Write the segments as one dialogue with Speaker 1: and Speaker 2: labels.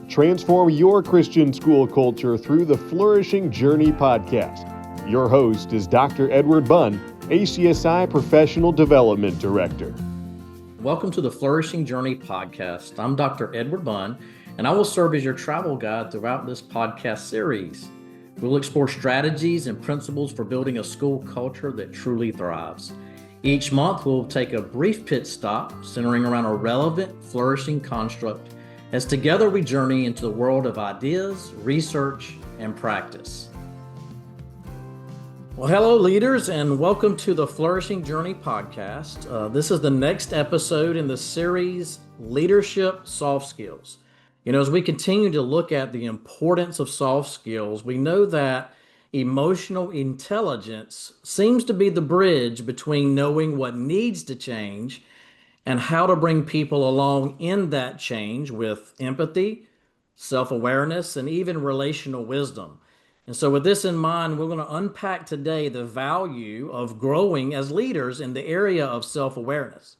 Speaker 1: Transform your Christian school culture through the Flourishing Journey podcast. Your host is Dr. Edward Bunn, ACSI Professional Development Director.
Speaker 2: Welcome to the Flourishing Journey podcast. I'm Dr. Edward Bunn, and I will serve as your travel guide throughout this podcast series. We'll explore strategies and principles for building a school culture that truly thrives. Each month, we'll take a brief pit stop centering around a relevant, flourishing construct as together we journey into the world of ideas, research, and practice. Well, hello, leaders, and welcome to the Flourishing Journey podcast. This is the next episode in the series, Leadership Soft Skills. As we continue to look at the importance of soft skills, we know that emotional intelligence seems to be the bridge between knowing what needs to change and how to bring people along in that change with empathy, self-awareness, and even relational wisdom. And so with this in mind, we're going to unpack today the value of growing as leaders in the area of self-awareness.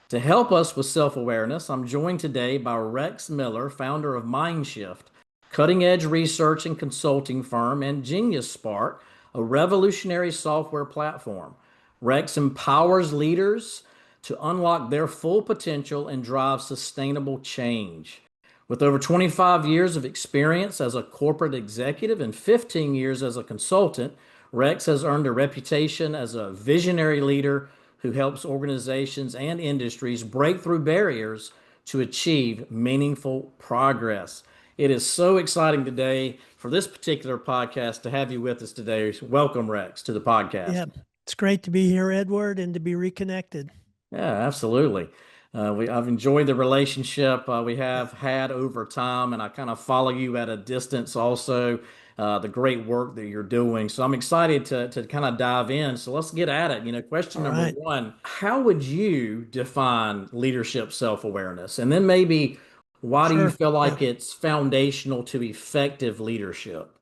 Speaker 2: To help us with self-awareness, I'm joined today by Rex Miller, founder of MindShift, cutting-edge research and consulting firm, and Genius Spark, a revolutionary software platform. Rex empowers leaders to unlock their full potential and drive sustainable change. With over 25 years of experience as a corporate executive and 15 years as a consultant, Rex has earned a reputation as a visionary leader who helps organizations and industries break through barriers to achieve meaningful progress. It is so exciting today for this particular podcast to have you with us today. Welcome, Rex, to the podcast.
Speaker 3: Yeah, it's great to be here, Edward, and to be reconnected.
Speaker 2: Yeah, absolutely. I've enjoyed the relationship we have had over time, and I kind of follow you at a distance also, the great work that you're doing. So I'm excited to kind of dive in. So let's get at it. Question
Speaker 3: All
Speaker 2: number
Speaker 3: right.
Speaker 2: one, how would you define leadership self-awareness? And then maybe why do you
Speaker 3: Sure.
Speaker 2: feel like
Speaker 3: Yeah.
Speaker 2: it's foundational to effective leadership?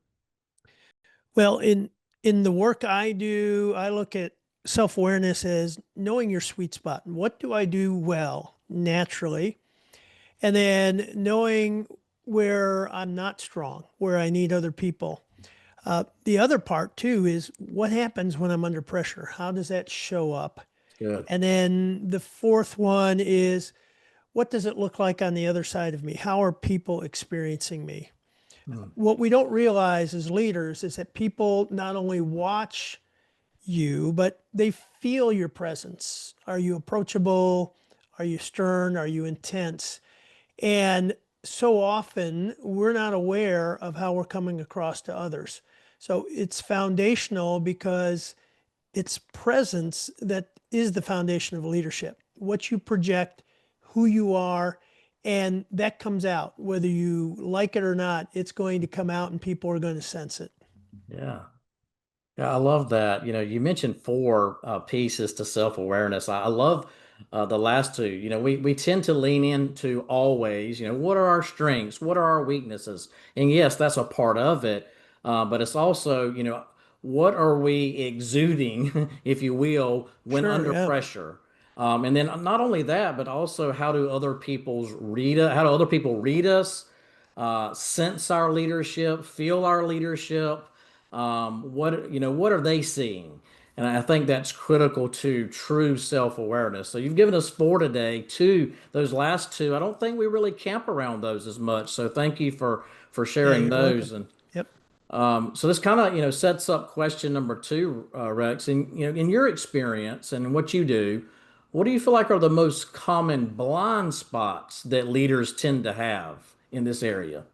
Speaker 3: Well, in the work I do, I look at self-awareness as knowing your sweet spot. What do I do well naturally? And then knowing where I'm not strong, where I need other people. The other part too is what happens when I'm under pressure? How does that show up?
Speaker 2: Good.
Speaker 3: And then the fourth one is what does it look like on the other side of me? How are people experiencing me? What we don't realize as leaders is that people not only watch you, but they feel your presence. Are you approachable? Are you stern? Are you intense? And so often we're not aware of how we're coming across to others. So it's foundational because it's presence that is the foundation of leadership. What you project, who you are, and that comes out. Whether you like it or not, it's going to come out and people are going to sense it.
Speaker 2: Yeah. Yeah, I love that. You mentioned four pieces to self-awareness. I love the last two. We tend to lean into always, what are our strengths? What are our weaknesses? And yes, that's a part of it. But it's also, what are we exuding, if you will, when
Speaker 3: Sure,
Speaker 2: under
Speaker 3: yeah.
Speaker 2: pressure? And then not only that, but also how do other people's read how do other people read us, sense our leadership, feel our leadership? What are they seeing? And I think that's critical to true self-awareness. So you've given us four today. Those last two, I don't think we really camp around those as much. So thank you for
Speaker 3: Yeah,
Speaker 2: sharing
Speaker 3: you're
Speaker 2: those.
Speaker 3: welcome. Yep.
Speaker 2: So this kind of sets up question number two, Rex. And in your experience and what you do, what do you feel like are the most common blind spots that leaders tend to have in this area?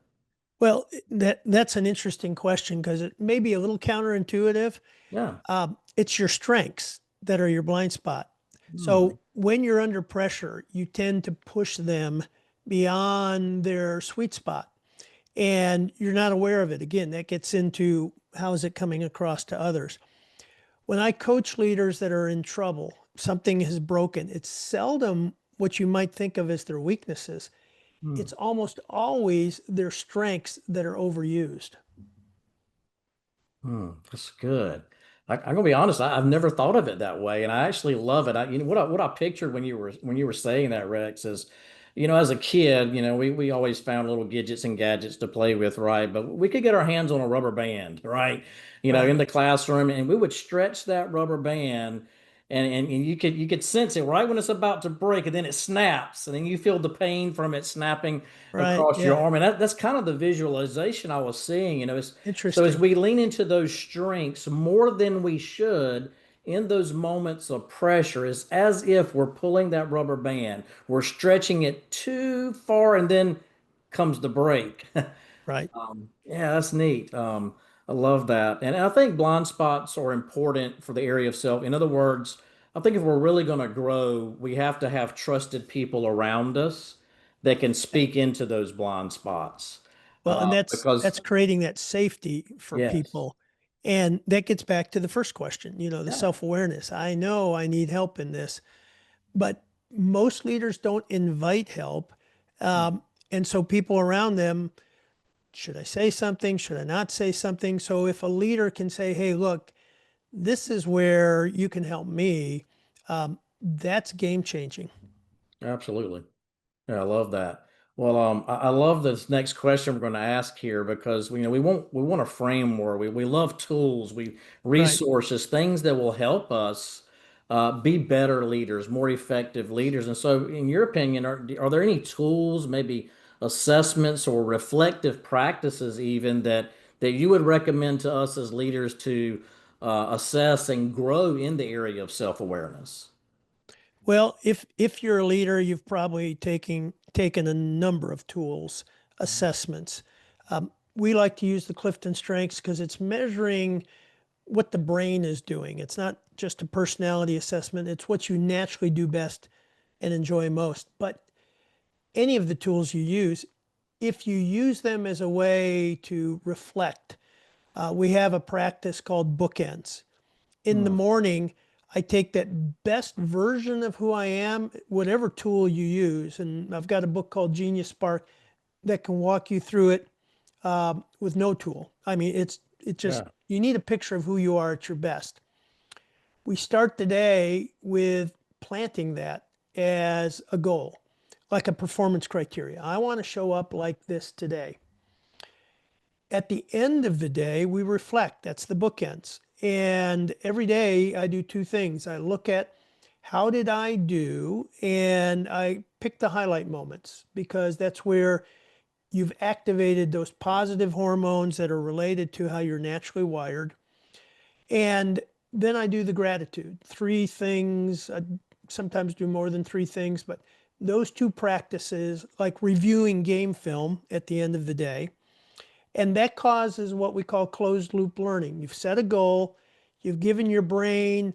Speaker 3: Well, that's an interesting question because it may be a little counterintuitive.
Speaker 2: Yeah.
Speaker 3: It's your strengths that are your blind spot. So when you're under pressure, you tend to push them beyond their sweet spot and you're not aware of it. Again, that gets into how is it coming across to others. When I coach leaders that are in trouble, something has broken, it's seldom what you might think of as their weaknesses. It's almost always their strengths that are overused.
Speaker 2: That's good. I'm gonna be honest. I've never thought of it that way, and I actually love it. What I pictured when you were saying that, Rex, is as a kid, we always found little gadgets and gadgets to play with, right? But we could get our hands on a rubber band, right?
Speaker 3: Right.
Speaker 2: In the classroom, and we would stretch that rubber band, and you could sense it right when it's about to break, and then it snaps, and then you feel the pain from it snapping
Speaker 3: Right.
Speaker 2: across your
Speaker 3: Yeah.
Speaker 2: arm. And that's kind of the visualization I was seeing, so as
Speaker 3: Interesting.
Speaker 2: we lean into those strengths more than we should in those moments of pressure, is as if we're pulling that rubber band. We're stretching it too far, and then comes the break.
Speaker 3: Right.
Speaker 2: Yeah, that's neat. I love that. And I think blind spots are important for the area of self. In other words, I think if we're really going to grow, we have to have trusted people around us that can speak into those blind spots.
Speaker 3: Well, and
Speaker 2: Because,
Speaker 3: that's creating that safety for
Speaker 2: yes,
Speaker 3: people. And that gets back to the first question, the
Speaker 2: yeah,
Speaker 3: self-awareness. I know I need help in this, but most leaders don't invite help. Um, and so people around them, should I say something? Should I not say something? So if a leader can say, hey, look, this is where you can help me, that's game changing.
Speaker 2: absolutely. Yeah, I love that. Well, I love this next question we're going to ask here, because we want a framework. We love tools,
Speaker 3: Right.
Speaker 2: resources, things that will help us be better leaders, more effective leaders. And so, in your opinion, are there any tools, maybe assessments or reflective practices, even that you would recommend to us as leaders to assess and grow in the area of self-awareness?
Speaker 3: Well, if you're a leader, you've probably taken a number of tools, assessments. We like to use the Clifton Strengths because it's measuring what the brain is doing. It's not just a personality assessment, it's what you naturally do best and enjoy most. But any of the tools you use, if you use them as a way to reflect, we have a practice called bookends. In the
Speaker 2: Hmm.
Speaker 3: morning, I take that best version of who I am, whatever tool you use. And I've got a book called Genius Spark that can walk you through it with no tool. I mean, it just,
Speaker 2: Yeah.
Speaker 3: you need a picture of who you are at your best. We start the day with planting that as a goal, like a performance criteria. I want to show up like this today. At the end of the day, we reflect. That's the bookends. And every day I do two things. I look at how did I do, and I pick the highlight moments because that's where you've activated those positive hormones that are related to how you're naturally wired. And then I do the gratitude. Three things. I sometimes do more than three things, but those two practices, like reviewing game film at the end of the day, and that causes what we call closed loop learning. You've set a goal, you've given your brain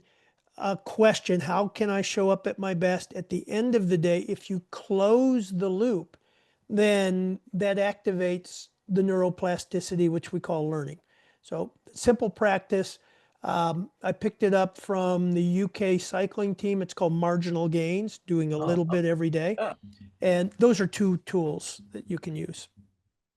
Speaker 3: a question, how can I show up at my best? At the end of the day, if you close the loop, then that activates the neuroplasticity, which we call learning. So simple practice. I picked it up from the UK cycling team. It's called Marginal Gains, doing a
Speaker 2: Oh,
Speaker 3: little bit every day.
Speaker 2: yeah.
Speaker 3: And those are two tools that you can use.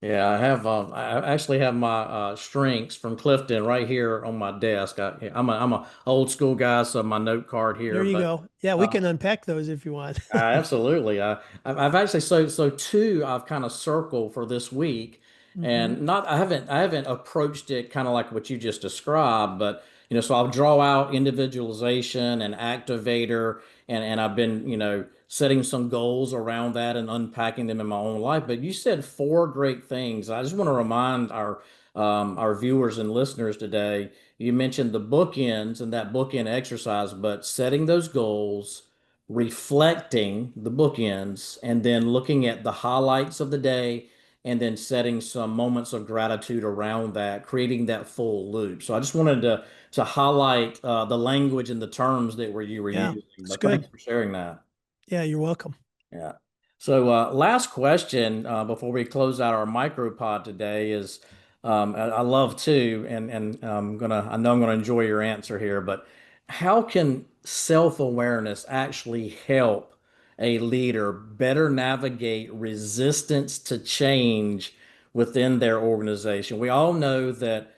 Speaker 2: Yeah, I have. I actually have my strengths from Clifton right here on my desk. I'm a old school guy, so my note card
Speaker 3: There
Speaker 2: here.
Speaker 3: you
Speaker 2: But
Speaker 3: go. Yeah, we
Speaker 2: uh,
Speaker 3: can unpack those if you want.
Speaker 2: absolutely. I've actually, so two I've kind of circled for this week,
Speaker 3: Hmm.
Speaker 2: and not I haven't approached it kind of like what you just described, but so I'll draw out individualization and activator, and I've been setting some goals around that and unpacking them in my own life. But you said four great things. I just want to remind our viewers and listeners today. You mentioned the bookends and that bookend exercise, but setting those goals, reflecting the bookends, and then looking at the highlights of the day, and then setting some moments of gratitude around that, creating that full loop. So I just wanted to highlight the language and the terms that you were
Speaker 3: Yeah,
Speaker 2: using.
Speaker 3: that's
Speaker 2: But thanks
Speaker 3: good.
Speaker 2: for sharing that.
Speaker 3: Yeah, you're welcome.
Speaker 2: Yeah. So, last question before we close out our micropod today is, I love too, and I know I'm gonna enjoy your answer here, but how can self-awareness actually help a leader better navigate resistance to change within their organization? We all know that,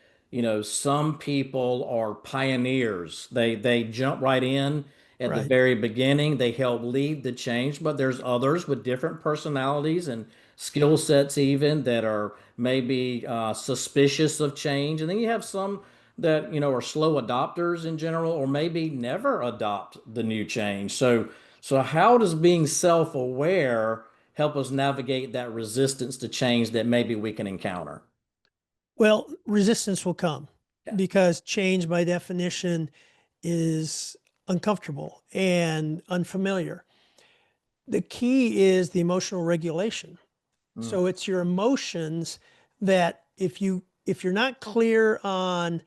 Speaker 2: some people are pioneers. They jump right in at the
Speaker 3: Right.
Speaker 2: very beginning. They help lead the change, but there's others with different personalities and skill sets even that are maybe suspicious of change. And then you have some that, are slow adopters in general, or maybe never adopt the new change. So how does being self-aware help us navigate that resistance to change that maybe we can encounter?
Speaker 3: Well, resistance will come
Speaker 2: Yeah.
Speaker 3: because change, by definition, is uncomfortable and unfamiliar. The key is the emotional regulation.
Speaker 2: Mm,
Speaker 3: So it's your emotions that if you're not clear on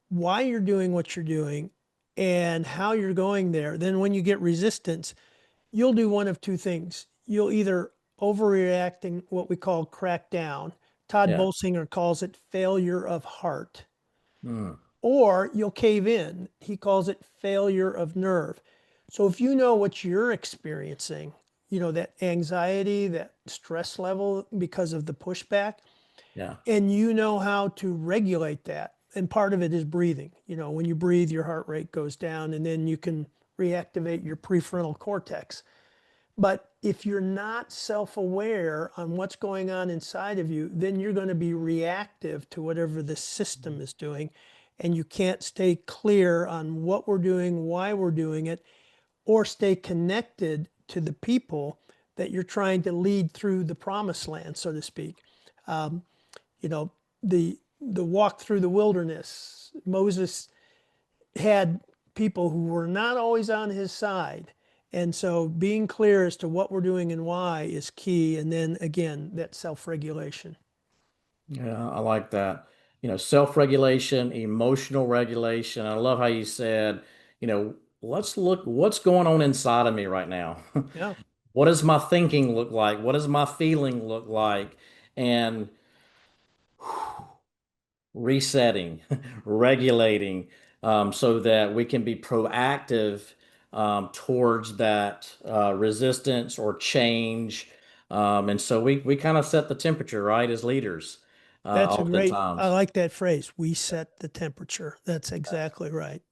Speaker 3: why you're doing what you're doing and how you're going there, then when you get resistance, you'll do one of two things. You'll either overreacting, what we call crack down. Todd
Speaker 2: yeah.
Speaker 3: Bolsinger calls it failure of heart.
Speaker 2: Mm,
Speaker 3: Or you'll cave in. He calls it failure of nerve. So if you know what you're experiencing, that anxiety, that stress level because of the pushback,
Speaker 2: yeah.
Speaker 3: and you know how to regulate that. And part of it is breathing. When you breathe, your heart rate goes down, and then you can reactivate your prefrontal cortex. But if you're not self-aware on what's going on inside of you, then you're going to be reactive to whatever the system is doing. And you can't stay clear on what we're doing, why we're doing it, or stay connected to the people that you're trying to lead through the promised land, so to speak. Um, you know, the walk through the wilderness, Moses had people who were not always on his side. And so being clear as to what we're doing and why is key. And then again, that self-regulation.
Speaker 2: Yeah, I like that. Self-regulation, emotional regulation. I love how you said, let's look what's going on inside of me right now.
Speaker 3: Yeah,
Speaker 2: What does my thinking look like? What does my feeling look like? And resetting, regulating, so that we can be proactive towards that resistance or change. And so we kind of set the temperature, right, as leaders,
Speaker 3: I
Speaker 2: oftentimes.
Speaker 3: like that phrase. We set the temperature. That's exactly right.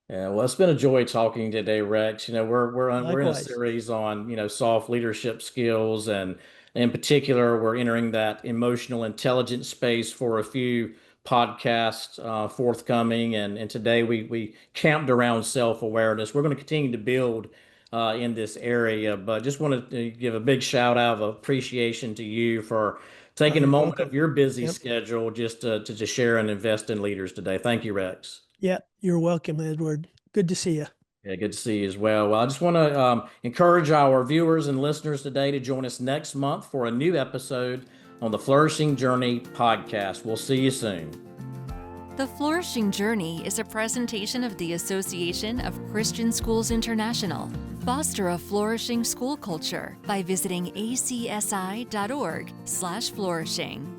Speaker 2: Yeah, well, it's been a joy talking today, Rex. We're in a
Speaker 3: Likewise.
Speaker 2: series on soft leadership skills, and in particular, we're entering that emotional intelligence space for a few podcasts forthcoming. And today we camped around self-awareness. We're going to continue to build in this area, but just wanted to give a big shout out of appreciation to you for taking a
Speaker 3: You're
Speaker 2: moment of
Speaker 3: welcome.
Speaker 2: your busy
Speaker 3: Yep.
Speaker 2: schedule just to share and invest in leaders today. Thank you, Rex.
Speaker 3: Yeah, you're welcome, Edward. Good to see you.
Speaker 2: Yeah, good to see you as well. Well, I just want to encourage our viewers and listeners today to join us next month for a new episode on the Flourishing Journey podcast. We'll see you soon.
Speaker 4: The Flourishing Journey is a presentation of the Association of Christian Schools International. Foster a flourishing school culture by visiting acsi.org/flourishing.